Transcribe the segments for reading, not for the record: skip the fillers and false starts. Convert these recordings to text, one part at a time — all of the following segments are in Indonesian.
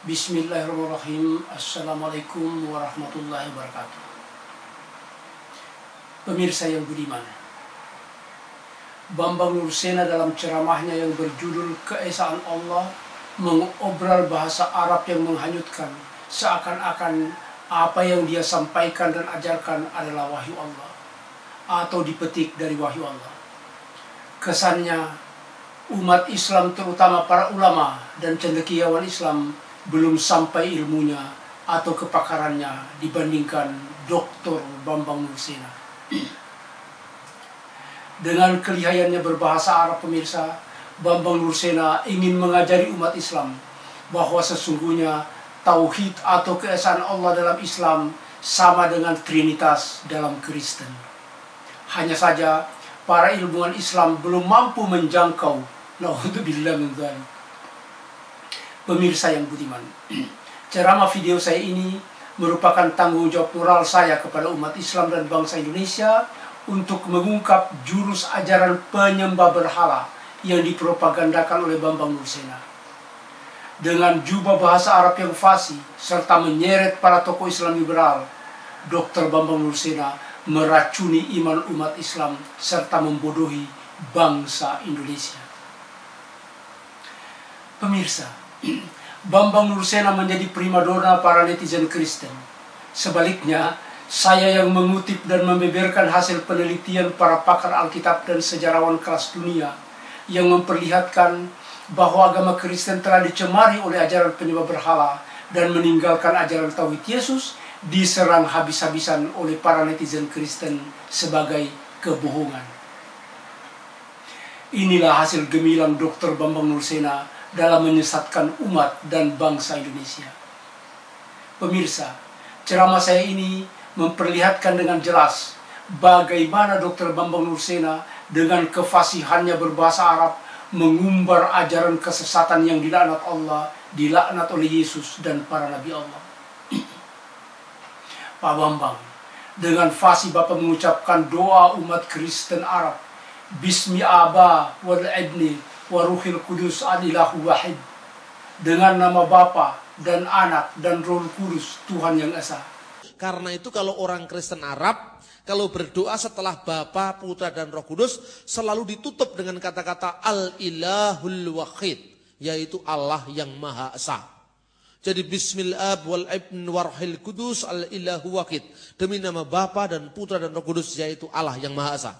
Bismillahirrahmanirrahim. Assalamualaikum warahmatullahi wabarakatuh. Pemirsa yang budiman, Bambang Nursena dalam ceramahnya yang berjudul Keesaan Allah mengobral bahasa Arab yang menghanyutkan, seakan-akan apa yang dia sampaikan dan ajarkan adalah wahyu Allah atau dipetik dari wahyu Allah. Kesannya umat Islam, terutama para ulama dan cendekiawan Islam, belum sampai ilmunya atau kepakarannya dibandingkan Dr. Bambang Nursena. Dengan kelihayannya berbahasa Arab, pemirsa, Bambang Nursena ingin mengajari umat Islam bahwa sesungguhnya tauhid atau keesaan Allah dalam Islam sama dengan Trinitas dalam Kristen. Hanya saja para ilmuwan Islam belum mampu menjangkau. Na'udzubillah min dzalik. Pemirsa yang budiman, ceramah video saya ini merupakan tanggung jawab moral saya kepada umat Islam dan bangsa Indonesia untuk mengungkap jurus ajaran penyembah berhala yang dipropagandakan oleh Bambang Nursena. Dengan jubah bahasa Arab yang fasih serta menyeret para tokoh Islam liberal, Dr. Bambang Nursena meracuni iman umat Islam serta membodohi bangsa Indonesia. Pemirsa, Bambang Nursena menjadi primadona para netizen Kristen. Sebaliknya, saya yang mengutip dan membeberkan hasil penelitian para pakar Alkitab dan sejarawan kelas dunia yang memperlihatkan bahwa agama Kristen telah dicemari oleh ajaran penyembah berhala dan meninggalkan ajaran tauhid Yesus, diserang habis-habisan oleh para netizen Kristen sebagai kebohongan. Inilah hasil gemilang Dr. Bambang Nursena dalam menyesatkan umat dan bangsa Indonesia. Pemirsa, ceramah saya ini memperlihatkan dengan jelas bagaimana Dr. Bambang Nursena dengan kefasihannya berbahasa Arab mengumbar ajaran kesesatan yang dilaknat Allah, dilaknat oleh Yesus dan para nabi Allah. Pak Bambang, dengan fasih Bapak mengucapkan doa umat Kristen Arab, Bismi Aba wal Ibni wa Ruhil Kudus Adilahu Wahid, dengan nama Bapa dan Anak dan Roh Kudus, Tuhan yang Esa. Karena itu kalau orang Kristen Arab, kalau berdoa setelah Bapa, Putra dan Roh Kudus, selalu ditutup dengan kata-kata Al-Ilahul Wahid, yaitu Allah yang Maha Esa. Jadi Bismillah wal Ibn warhil Kudus Al-Ilahu Wahid, demi nama Bapa dan Putra dan Roh Kudus, yaitu Allah yang Maha Esa.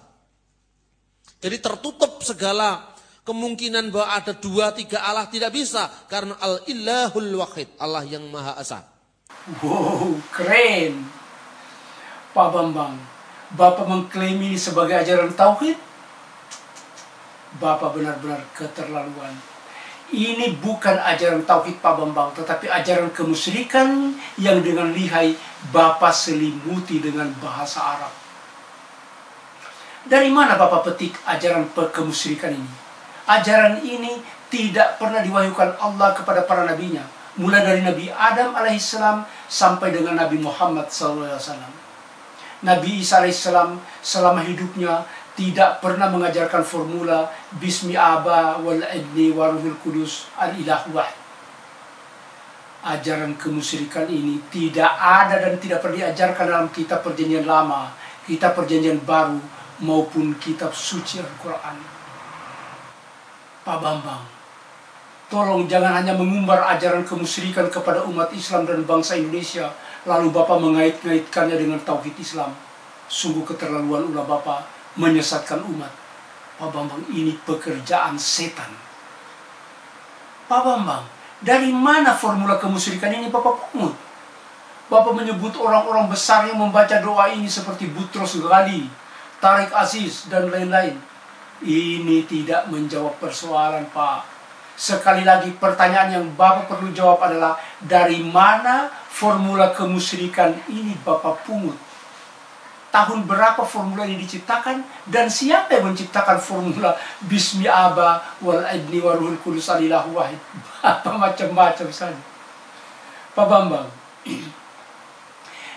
Jadi tertutup segala kemungkinan bahwa ada 2-3 Allah, tidak bisa, karena Al-Ilahul Wahid, Allah yang Maha Esa. Wow, keren. Pak Bambang, Bapak mengklaim ini sebagai ajaran tauhid? Bapak benar-benar keterlaluan. Ini bukan ajaran tauhid Pak Bambang, tetapi ajaran kemusyrikan yang dengan lihai Bapak selimuti dengan bahasa Arab. Dari mana Bapak petik ajaran kemusyrikan ini? Ajaran ini tidak pernah diwahyukan Allah kepada para nabinya, mulai dari Nabi Adam alaihissalam sampai dengan Nabi Muhammad SAW. Nabi Isa alaihissalam selama hidupnya tidak pernah mengajarkan formula Bismi Aba wal Ibni wa Ruhil Kudus Al-Ilahu Wahid. Ajaran kemusyrikan ini tidak ada dan tidak pernah diajarkan dalam kitab perjanjian lama, kitab perjanjian baru, maupun kitab suci Al-Quran. Pak Bambang, tolong jangan hanya mengumbar ajaran kemusyrikan kepada umat Islam dan bangsa Indonesia, lalu Bapak mengait-ngaitkannya dengan tauhid Islam. Sungguh keterlaluan ulah Bapak menyesatkan umat. Pak Bambang, ini pekerjaan setan. Pak Bambang, dari mana formula kemusyrikan ini Bapak pungut? Bapak menyebut orang-orang besar yang membaca doa ini seperti Butros Ghali, Tariq Aziz, dan lain-lain. Ini tidak menjawab persoalan, Pak. Sekali lagi, pertanyaan yang Bapak perlu jawab adalah, dari mana formula kemusyrikan ini Bapak pungut? Tahun berapa formula ini diciptakan? Dan siapa yang menciptakan formula Bismi Aba wal Ibni wa Ruhul Kudus Al-Ilahu Wahid? Apa macam-macam saja. Pak Bambang,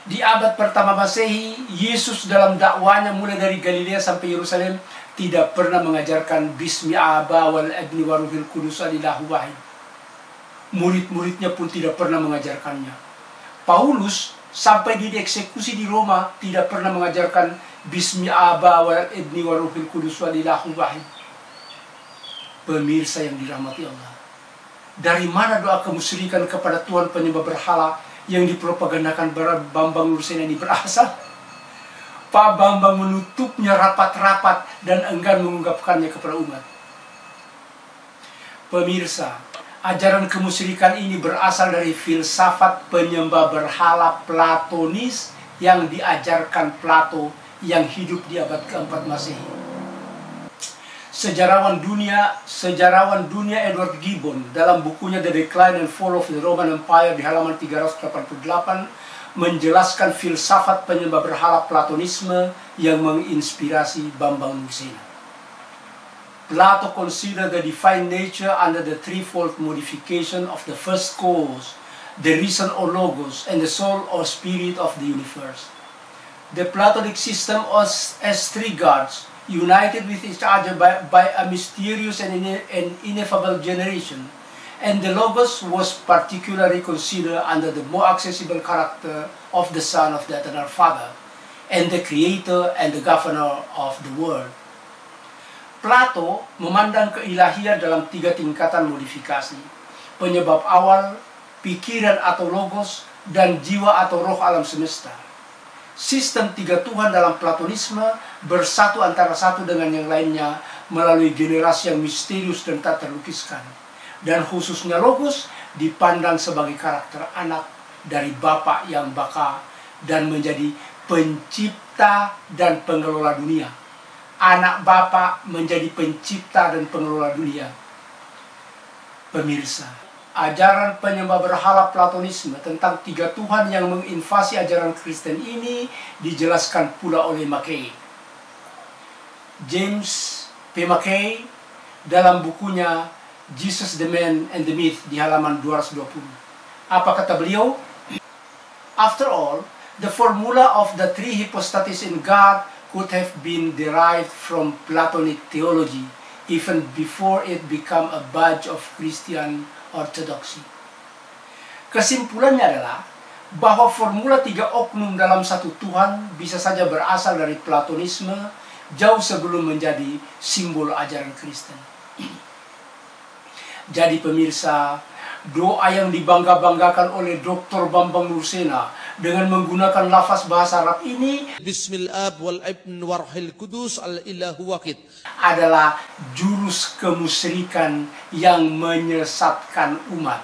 di abad pertama Masehi, Yesus dalam dakwanya mulai dari Galilea sampai Yerusalem tidak pernah mengajarkan Bismi Aba wal Ibni wa Ruhil Kudus Al-Ilahu Wahid. Murid-muridnya pun tidak pernah mengajarkannya. Paulus sampai dieksekusi di Roma tidak pernah mengajarkan Bismi Aba wa Ibni wa Ruhil Kudus wa Ilahul Wahid. Pemirsa yang dirahmati Allah, dari mana doa kemusyrikan kepada Tuhan penyembah berhala yang dipropagandakan Bambang Nursena ini berasal? Pak Bambang menutupnya rapat-rapat dan enggan mengungkapkannya kepada umat. Pemirsa, ajaran kemusyrikan ini berasal dari filsafat penyembah berhala Platonis yang diajarkan Plato yang hidup di abad keempat Masehi. Sejarawan dunia Edward Gibbon dalam bukunya The Decline and Fall of the Roman Empire di halaman 388 menjelaskan filsafat penyembah berhala Platonisme yang menginspirasi Bambang Nursena. Plato considered the divine nature under the threefold modification of the first cause, the reason or logos, and the soul or spirit of the universe. The Platonic system as three gods, united with each other by a mysterious and ineffable generation, and the logos was particularly considered under the more accessible character of the Son of the Eternal Father, and the Creator and the Governor of the world. Plato memandang keilahian dalam tiga tingkatan modifikasi: penyebab awal, pikiran atau logos, dan jiwa atau roh alam semesta. Sistem tiga Tuhan dalam Platonisme bersatu antara satu dengan yang lainnya melalui generasi yang misterius dan tak terlukiskan. Dan khususnya logos dipandang sebagai karakter anak dari Bapa yang baka dan menjadi pencipta dan pengelola dunia. Anak Bapa menjadi pencipta dan pengelola dunia. Pemirsa, ajaran penyembah berhala Platonisme tentang tiga Tuhan yang menginvasi ajaran Kristen ini dijelaskan pula oleh Mackay. James P. Mackay dalam bukunya Jesus the Man and the Myth di halaman 220. Apa kata beliau? After all, the formula of the three hypostases in God could have been derived from Platonic theology even before it became a badge of Christian orthodoxy. Kesimpulannya adalah bahwa formula tiga oknum dalam satu Tuhan bisa saja berasal dari Platonisme jauh sebelum menjadi simbol ajaran Kristen. Jadi pemirsa, doa yang dibangga-banggakan oleh Dr. Bambang Nursena dengan menggunakan lafaz bahasa Arab ini Bismillah wal ibn warhil kudus al ilahu waqid adalah jurus kemusyrikan yang menyesatkan umat.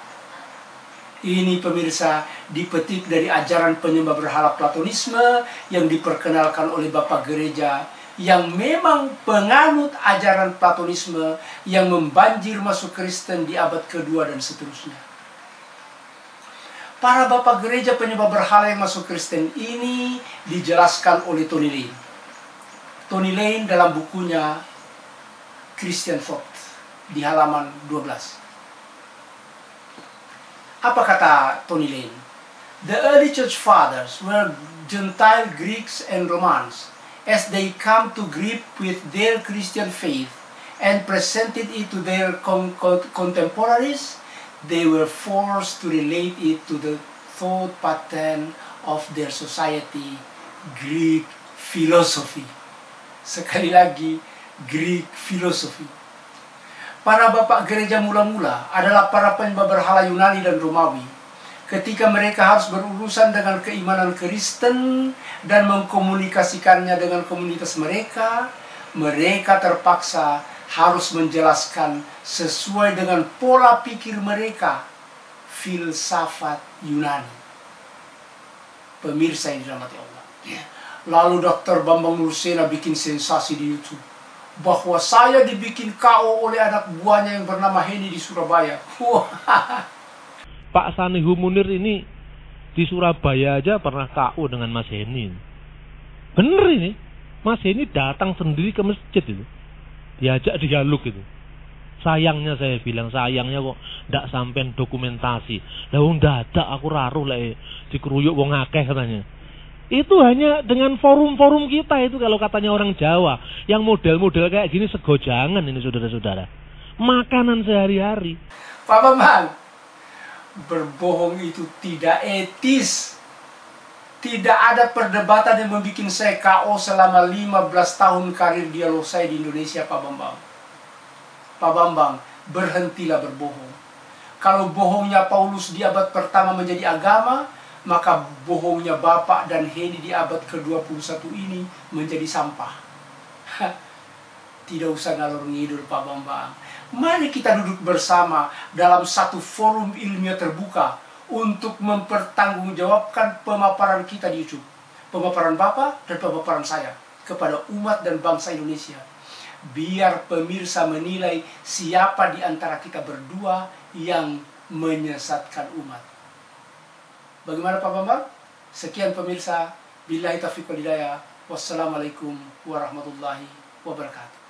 Ini pemirsa dipetik dari ajaran penyembah berhala Platonisme yang diperkenalkan oleh Bapak Gereja yang memang penganut ajaran Platonisme yang membanjir masuk Kristen di abad kedua dan seterusnya. Para bapak gereja penyembah berhala yang masuk Kristen ini dijelaskan oleh Tony Lane. Tony Lane dalam bukunya Christian Thought di halaman 12. Apa kata Tony Lane? The early church fathers were Gentile Greeks and Romans. As they come to grip with their Christian faith and presented it to their contemporaries, they were forced to relate it to the thought pattern of their society, Greek philosophy. Sekali lagi, Greek philosophy. Para bapak gereja mula-mula adalah para penyembah berhala Yunani dan Romawi. Ketika mereka harus berurusan dengan keimanan Kristen dan mengkomunikasikannya dengan komunitas mereka, mereka terpaksa harus menjelaskan sesuai dengan pola pikir mereka, filsafat Yunani. Pemirsa yang dirahmati Allah. Lalu Dr. Bambang Nursena bikin sensasi di YouTube bahwa saya dibikin KO oleh anak buahnya yang bernama Heni di Surabaya. Pak Sanihu Munir ini di Surabaya aja pernah KO dengan Mas Heni. Bener ini, Mas Heni datang sendiri ke masjid itu, diajak dialog itu. Sayangnya saya bilang, sayangnya kok ndak sampean dokumentasi. Lah wong dadak aku raruh lek dikeruyuk wong akeh katanya. Itu hanya dengan forum-forum kita itu kalau katanya orang Jawa, yang model-model kayak gini segojangan ini saudara-saudara. Makanan sehari-hari. Pak Bambang, Berbohong itu tidak etis. Tidak ada perdebatan yang membuat saya KO selama 15 tahun karir dialog saya di Indonesia, Pak Bambang. Pak Bambang, berhentilah berbohong. Kalau bohongnya Paulus di abad pertama menjadi agama, maka bohongnya Bapak dan Heni di abad ke-21 ini menjadi sampah. Tidak usah ngalor ngidul, Pak Bambang. Mari kita duduk bersama dalam satu forum ilmiah terbuka untuk mempertanggungjawabkan pemaparan kita di YouTube. Pemaparan Bapak dan pemaparan saya kepada umat dan bangsa Indonesia. Biar pemirsa menilai siapa di antara kita berdua yang menyesatkan umat. Bagaimana Pak Bambang? Sekian pemirsa. Billahi taufiq wal hidayah. Wassalamualaikum warahmatullahi wabarakatuh.